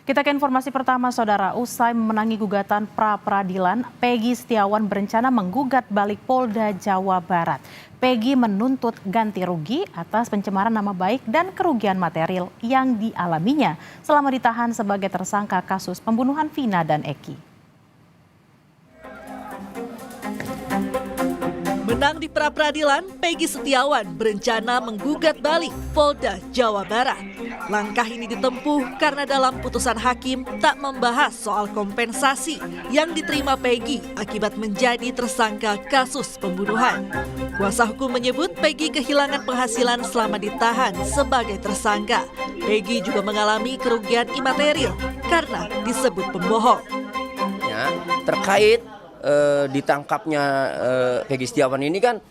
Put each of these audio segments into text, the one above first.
Kita ke informasi pertama, Saudara. Usai memenangi gugatan pra-peradilan, Peggy Setiawan berencana menggugat balik Polda Jawa Barat. Peggy menuntut ganti rugi atas pencemaran nama baik dan kerugian material yang dialaminya selama ditahan sebagai tersangka kasus pembunuhan Vina dan Eki. Menang di pra-peradilan, Peggy Setiawan berencana menggugat balik Polda Jawa Barat. Langkah ini ditempuh karena dalam putusan hakim tak membahas soal kompensasi yang diterima Peggy akibat menjadi tersangka kasus pembunuhan. Kuasa hukum menyebut Peggy kehilangan penghasilan selama ditahan sebagai tersangka. Peggy juga mengalami kerugian imaterial karena disebut pembohong. Ya, terkait ditangkapnya Peggy Setiawan ini kan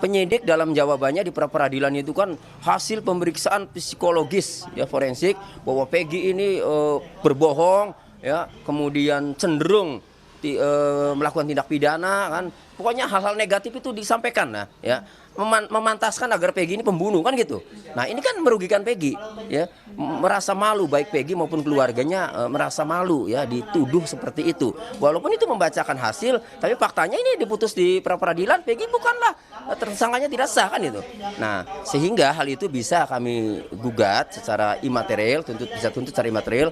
penyidik dalam jawabannya di pra-peradilan itu kan hasil pemeriksaan psikologis ya forensik bahwa Peggy ini berbohong ya, kemudian cenderung melakukan tindak pidana kan, pokoknya hal-hal negatif itu disampaikan lah ya, memantaskan agar Peggy ini pembunuh kan gitu. Nah ini kan merugikan Peggy ya, merasa malu baik Peggy maupun keluarganya merasa malu ya dituduh seperti itu. Walaupun itu membacakan hasil, tapi faktanya ini diputus di pra-peradilan Peggy bukanlah tersangkanya tidak sah kan itu. Nah sehingga hal itu bisa kami gugat secara imaterial, bisa tuntut secara imaterial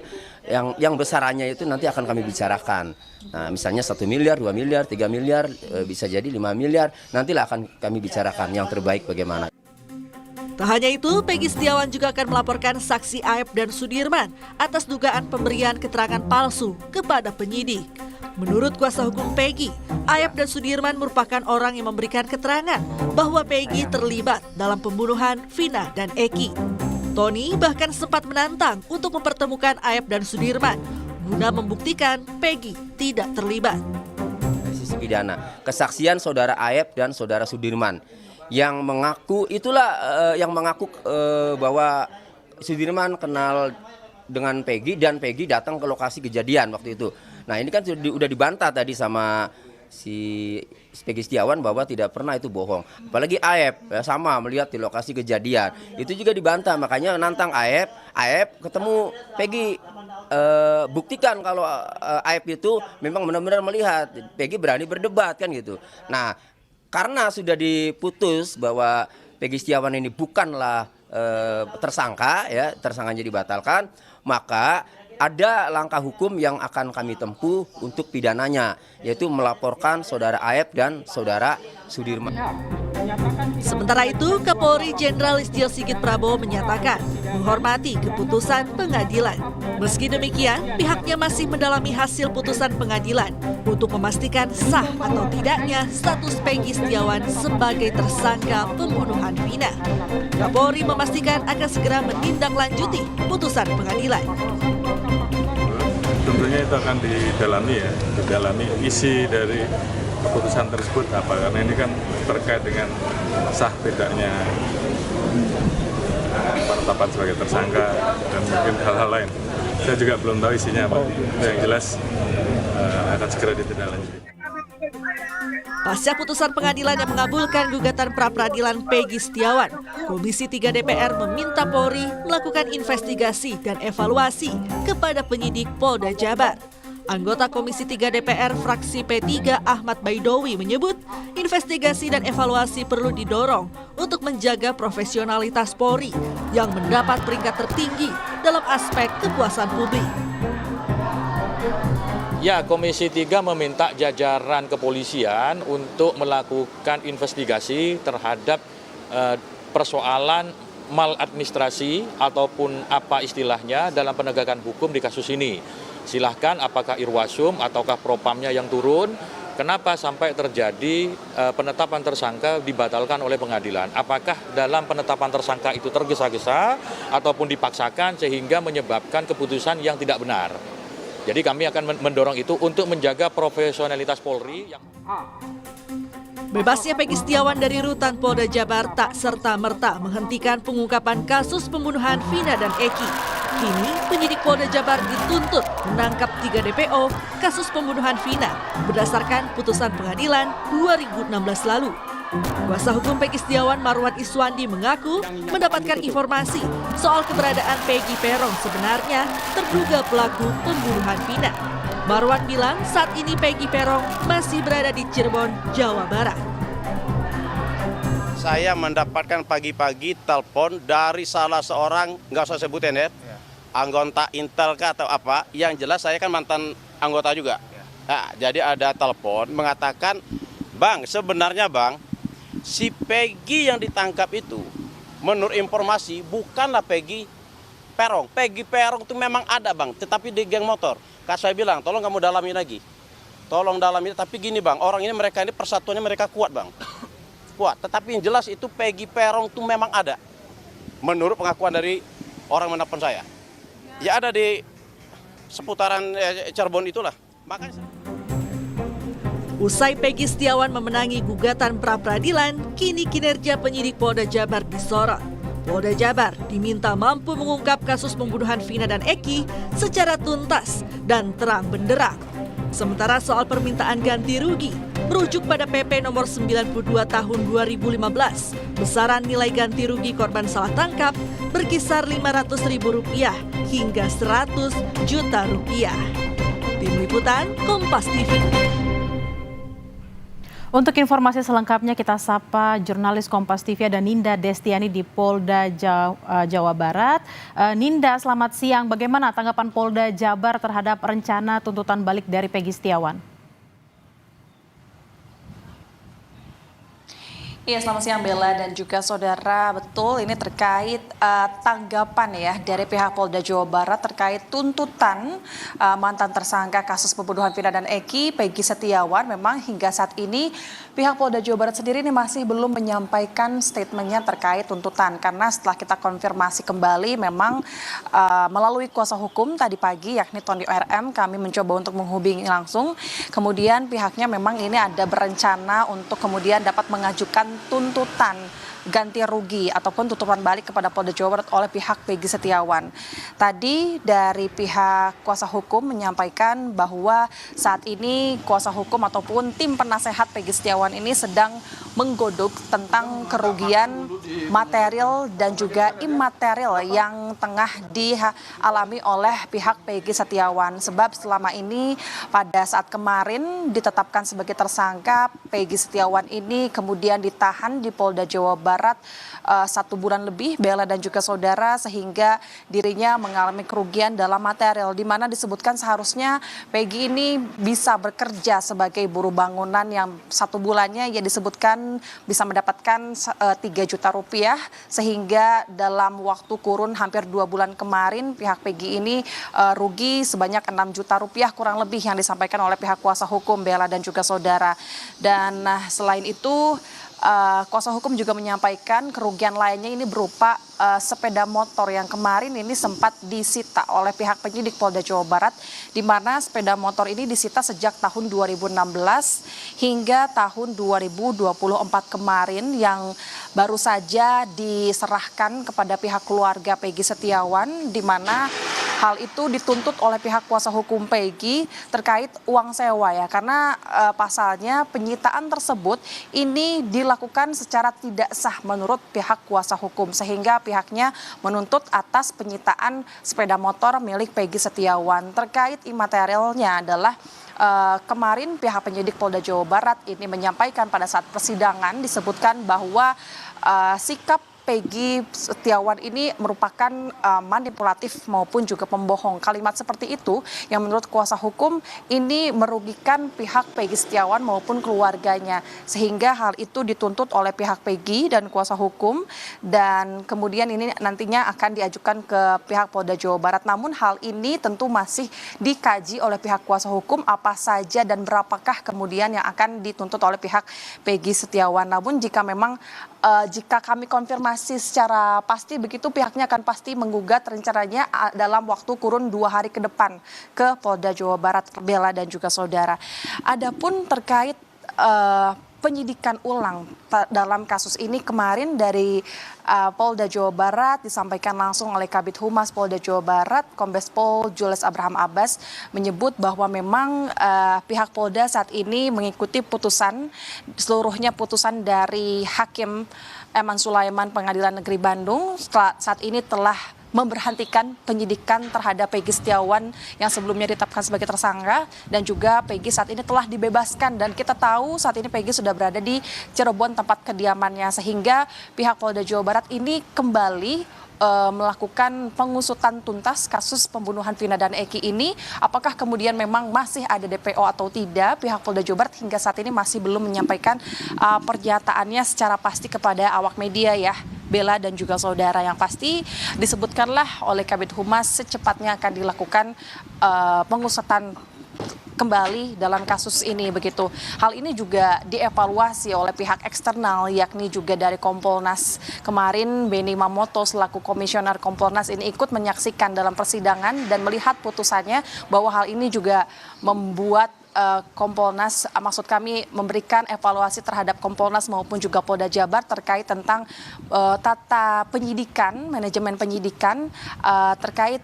yang besarannya itu nanti akan kami bicarakan. Nah misalnya 1 miliar, 2 miliar, 3 miliar, bisa jadi 5 miliar, nantilah akan kami bicarakan yang terbaik bagaimana. Tak hanya itu, Peggy Setiawan juga akan melaporkan saksi Aep dan Sudirman atas dugaan pemberian keterangan palsu kepada penyidik. Menurut kuasa hukum Peggy, Aep dan Sudirman merupakan orang yang memberikan keterangan bahwa Peggy terlibat dalam pembunuhan Vina dan Eki. Tony bahkan sempat menantang untuk mempertemukan Aep dan Sudirman guna membuktikan Peggy tidak terlibat. Sisi pidana, kesaksian saudara Aep dan saudara Sudirman yang mengaku bahwa Sudirman kenal dengan Peggy dan Peggy datang ke lokasi kejadian waktu itu. Nah ini kan sudah dibantah tadi sama si Peggy Setiawan bahwa tidak pernah itu bohong. Apalagi Aep ya, sama melihat di lokasi kejadian itu juga dibantah, makanya nantang Aep ketemu Peggy. Buktikan kalau Aep itu memang benar-benar melihat. Peggy berani berdebat kan gitu. Nah karena sudah diputus bahwa Peggy Setiawan ini bukanlah tersangka ya, tersangkanya dibatalkan, maka ada langkah hukum yang akan kami tempuh untuk pidananya, yaitu melaporkan saudara Aep dan saudara Sudirman. Sementara itu, Kapolri Jenderal Listio Sigit Prabowo menyatakan menghormati keputusan pengadilan. Meski demikian, pihaknya masih mendalami hasil putusan pengadilan untuk memastikan sah atau tidaknya status Peggy Setiawan sebagai tersangka pembunuhan Vina. Kapolri memastikan akan segera menindaklanjuti putusan pengadilan. Tentunya itu akan didalami isi dari keputusan tersebut apa, karena ini kan terkait dengan sah tidaknya penetapan sebagai tersangka dan mungkin hal-hal lain. Saya juga belum tahu isinya apa. Yang jelas akan segera ditindaklanjuti. Pasca putusan pengadilan yang mengabulkan gugatan pra-peradilan Peggy Setiawan, Komisi 3 DPR meminta Polri melakukan investigasi dan evaluasi kepada penyidik Polda Jabar. Anggota Komisi 3 DPR fraksi P3 Ahmad Baidowi menyebut investigasi dan evaluasi perlu didorong untuk menjaga profesionalitas Polri yang mendapat peringkat tertinggi dalam aspek kepuasan publik. Ya, Komisi 3 meminta jajaran kepolisian untuk melakukan investigasi terhadap persoalan maladministrasi ataupun apa istilahnya dalam penegakan hukum di kasus ini. Silahkan apakah Irwasum ataukah Propamnya yang turun, kenapa sampai terjadi penetapan tersangka dibatalkan oleh pengadilan. Apakah dalam penetapan tersangka itu tergesa-gesa ataupun dipaksakan sehingga menyebabkan keputusan yang tidak benar. Jadi kami akan mendorong itu untuk menjaga profesionalitas Polri. Bebasnya Peggy Setiawan dari rutan Polda Jabar tak serta-merta menghentikan pengungkapan kasus pembunuhan Vina dan Eki. Kini penyidik Polda Jabar dituntut menangkap 3 DPO kasus pembunuhan Vina berdasarkan putusan pengadilan 2016 lalu. Kuasa hukum Peggy Setiawan Marwan Iswandi mengaku mendapatkan informasi soal keberadaan Peggy Peron sebenarnya terduga pelaku pembunuhan Vina. Marwan bilang saat ini Peggy Peron masih berada di Cirebon, Jawa Barat. Saya mendapatkan pagi-pagi telepon dari salah seorang, nggak usah sebutin ya, anggota Intel atau apa, yang jelas saya kan mantan anggota juga. Nah, jadi ada telepon mengatakan, Bang, sebenarnya Bang, si Peggy yang ditangkap itu, menurut informasi, bukanlah Peggy Peron. Peggy Peron itu memang ada Bang, tetapi di geng motor. Kak saya bilang, tolong kamu dalami lagi. Tolong dalami, tapi gini Bang, orang ini mereka ini persatuannya mereka kuat Bang. Kuat, tetapi yang jelas itu Peggy Peron itu memang ada. Menurut pengakuan dari orang menelpon saya. Ya ada di seputaran Cirebon itulah. Makanya Usai Peggy Setiawan memenangi gugatan pra-peradilan, kini kinerja penyidik Polda Jabar disorot. Polda Jabar diminta mampu mengungkap kasus pembunuhan Vina dan Eki secara tuntas dan terang benderang. Sementara soal permintaan ganti rugi, merujuk pada PP nomor 92 tahun 2015, besaran nilai ganti rugi korban salah tangkap berkisar Rp500.000 hingga Rp100 juta. Tim Liputan Kompas TV. Untuk informasi selengkapnya kita sapa jurnalis Kompas TV ada Ninda Destiani di Polda Jawa Barat. Ninda, selamat siang. Bagaimana tanggapan Polda Jabar terhadap rencana tuntutan balik dari Peggy Setiawan? Iya, selamat siang Bella dan juga saudara. Betul, ini terkait tanggapan ya dari pihak Polda Jawa Barat terkait tuntutan mantan tersangka kasus pembunuhan Vina dan Eki, Peggy Setiawan. Memang hingga saat ini pihak Polda Jawa Barat sendiri ini masih belum menyampaikan statementnya terkait tuntutan. Karena setelah kita konfirmasi kembali memang melalui kuasa hukum tadi pagi yakni Tony RM kami mencoba untuk menghubungi langsung. Kemudian pihaknya memang ini ada berencana untuk kemudian dapat mengajukan tuntutan ganti rugi ataupun tuntutan balik kepada Polda Jawa Barat oleh pihak Peggy Setiawan. Tadi dari pihak kuasa hukum menyampaikan bahwa saat ini kuasa hukum ataupun tim penasehat Peggy Setiawan ini sedang menggodok tentang kerugian material dan juga imaterial yang tengah dialami oleh pihak Peggy Setiawan. Sebab selama ini pada saat kemarin ditetapkan sebagai tersangka, Peggy Setiawan ini kemudian ditahan di Polda Jawa Barat 1 bulan lebih, Bella dan juga saudara, sehingga dirinya mengalami kerugian dalam material, di mana disebutkan seharusnya Peggy ini bisa bekerja sebagai buruh bangunan yang 1 bulannya ia disebutkan bisa mendapatkan 3 juta rupiah, sehingga dalam waktu kurun hampir 2 bulan kemarin pihak Peggy ini rugi sebanyak 6 juta rupiah kurang lebih yang disampaikan oleh pihak kuasa hukum Bella dan juga saudara. Dan selain itu kuasa hukum juga menyampaikan kerugian lainnya ini berupa sepeda motor yang kemarin ini sempat disita oleh pihak penyidik Polda Jawa Barat, di mana sepeda motor ini disita sejak tahun 2016 hingga tahun 2024 kemarin, yang baru saja diserahkan kepada pihak keluarga Peggy Setiawan, di mana hal itu dituntut oleh pihak kuasa hukum Peggy terkait uang sewa ya, karena pasalnya penyitaan tersebut ini dilakukan secara tidak sah menurut pihak kuasa hukum, sehingga pihaknya menuntut atas penyitaan sepeda motor milik Peggy Setiawan. Terkait imaterialnya adalah kemarin pihak penyidik Polda Jawa Barat ini menyampaikan pada saat persidangan disebutkan bahwa sikap Peggy Setiawan ini merupakan manipulatif maupun juga pembohong. Kalimat seperti itu yang menurut kuasa hukum ini merugikan pihak Peggy Setiawan maupun keluarganya, sehingga hal itu dituntut oleh pihak Peggy dan kuasa hukum, dan kemudian ini nantinya akan diajukan ke pihak Polda Jawa Barat. Namun hal ini tentu masih dikaji oleh pihak kuasa hukum apa saja dan berapakah kemudian yang akan dituntut oleh pihak Peggy Setiawan. Namun jika memang jika kami konfirmasi secara pasti begitu, pihaknya akan pasti menggugat rencananya dalam waktu kurun 2 hari ke depan ke Polda Jawa Barat, Bella dan juga saudara. Adapun terkait penyidikan ulang dalam kasus ini. Kemarin dari Polda Jawa Barat disampaikan langsung oleh Kabid Humas Polda Jawa Barat, Kombes Pol Jules Abraham Abbas, menyebut bahwa memang pihak Polda saat ini mengikuti seluruhnya putusan dari Hakim Eman Sulaiman Pengadilan Negeri Bandung saat ini telah memberhentikan penyidikan terhadap Peggy Setiawan yang sebelumnya ditetapkan sebagai tersangka, dan juga Peggy saat ini telah dibebaskan, dan kita tahu saat ini Peggy sudah berada di Cirebon tempat kediamannya, sehingga pihak Polda Jawa Barat ini kembali melakukan pengusutan tuntas kasus pembunuhan Vina dan Eki ini. Apakah kemudian memang masih ada DPO atau tidak? Pihak Polda Jawa Barat hingga saat ini masih belum menyampaikan pernyataannya secara pasti kepada awak media ya, Bella dan juga saudara. Yang pasti disebutkanlah oleh Kabid Humas secepatnya akan dilakukan pengusutan kembali dalam kasus ini begitu. Hal ini juga dievaluasi oleh pihak eksternal, yakni juga dari Kompolnas. Kemarin Beni Mamoto selaku komisioner Kompolnas ini ikut menyaksikan dalam persidangan dan melihat putusannya, bahwa hal ini juga membuat Kompolnas, maksud kami memberikan evaluasi terhadap Kompolnas maupun juga Polda Jabar terkait tentang tata penyidikan, manajemen penyidikan terkait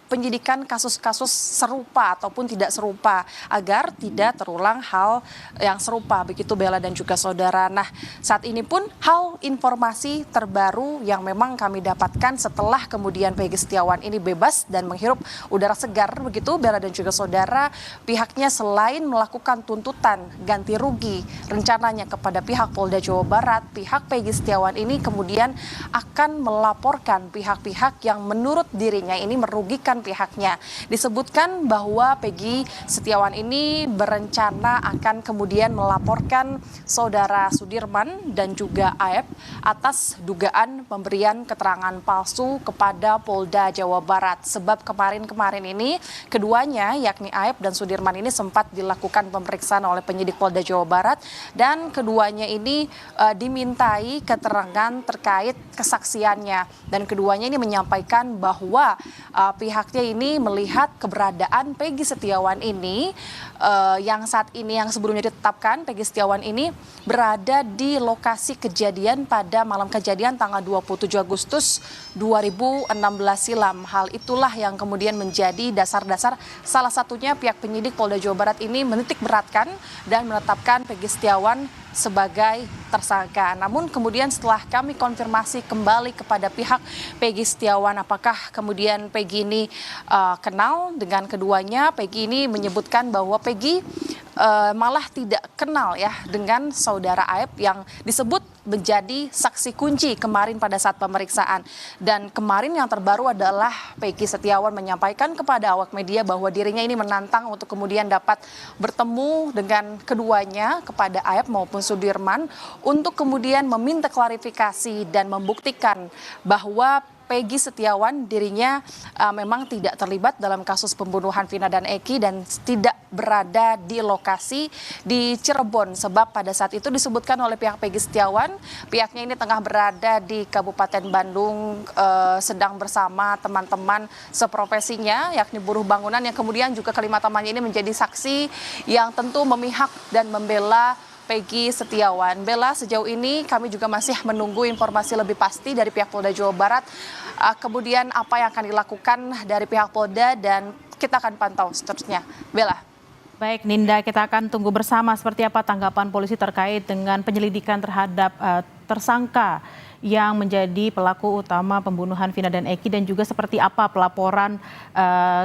penyidikan kasus-kasus serupa ataupun tidak serupa, agar tidak terulang hal yang serupa begitu Bella dan juga saudara. Nah, saat ini pun hal informasi terbaru yang memang kami dapatkan setelah kemudian Peggy Setiawan ini bebas dan menghirup udara segar begitu Bella dan juga saudara, pihaknya selain melakukan tuntutan ganti rugi rencananya kepada pihak Polda Jawa Barat, pihak Peggy Setiawan ini kemudian akan melaporkan pihak-pihak yang menurut dirinya ini merugikan pihaknya. Disebutkan bahwa Peggy Setiawan ini berencana akan kemudian melaporkan saudara Sudirman dan juga Aep atas dugaan pemberian keterangan palsu kepada Polda Jawa Barat. Sebab kemarin-kemarin ini keduanya, yakni Aep dan Sudirman ini sempat dilakukan pemeriksaan oleh penyidik Polda Jawa Barat, dan keduanya ini dimintai keterangan terkait kesaksiannya, dan keduanya ini menyampaikan bahwa pihaknya ini melihat keberadaan Peggy Setiawan ini yang saat ini, yang sebelumnya ditetapkan Peggy Setiawan ini berada di lokasi kejadian pada malam kejadian tanggal 27 Agustus 2016 silam. Hal itulah yang kemudian menjadi dasar-dasar salah satunya pihak penyidik Polda Jawa Barat ini menitik beratkan dan menetapkan Peggy Setiawan sebagai tersangka. Namun kemudian setelah kami konfirmasi kembali kepada pihak Peggy Setiawan, apakah kemudian Peggy ini kenal dengan keduanya, Peggy ini menyebutkan bahwa Peggy malah tidak kenal ya dengan saudara Aep yang disebut menjadi saksi kunci kemarin pada saat pemeriksaan. Dan kemarin yang terbaru adalah Peggy Setiawan menyampaikan kepada awak media bahwa dirinya ini menantang untuk kemudian dapat bertemu dengan keduanya, kepada Aep maupun Sudirman, untuk kemudian meminta klarifikasi dan membuktikan bahwa Peggy Setiawan dirinya memang tidak terlibat dalam kasus pembunuhan Vina dan Eki dan tidak berada di lokasi di Cirebon. Sebab pada saat itu disebutkan oleh pihak Peggy Setiawan, pihaknya ini tengah berada di Kabupaten Bandung sedang bersama teman-teman seprofesinya, yakni buruh bangunan, yang kemudian juga kelima temannya ini menjadi saksi yang tentu memihak dan membela Peggy Setiawan. Bella, sejauh ini kami juga masih menunggu informasi lebih pasti dari pihak Polda Jawa Barat. Kemudian apa yang akan dilakukan dari pihak Polda, dan kita akan pantau seterusnya. Bella. Baik Ninda, kita akan tunggu bersama seperti apa tanggapan polisi terkait dengan penyelidikan terhadap tersangka yang menjadi pelaku utama pembunuhan Vina dan Eki, dan juga seperti apa pelaporan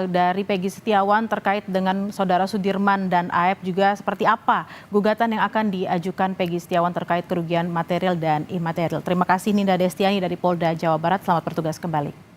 dari Peggy Setiawan terkait dengan saudara Sudirman dan Aep, juga seperti apa gugatan yang akan diajukan Peggy Setiawan terkait kerugian material dan imaterial. Terima kasih Ninda Destiani dari Polda Jawa Barat, selamat bertugas kembali.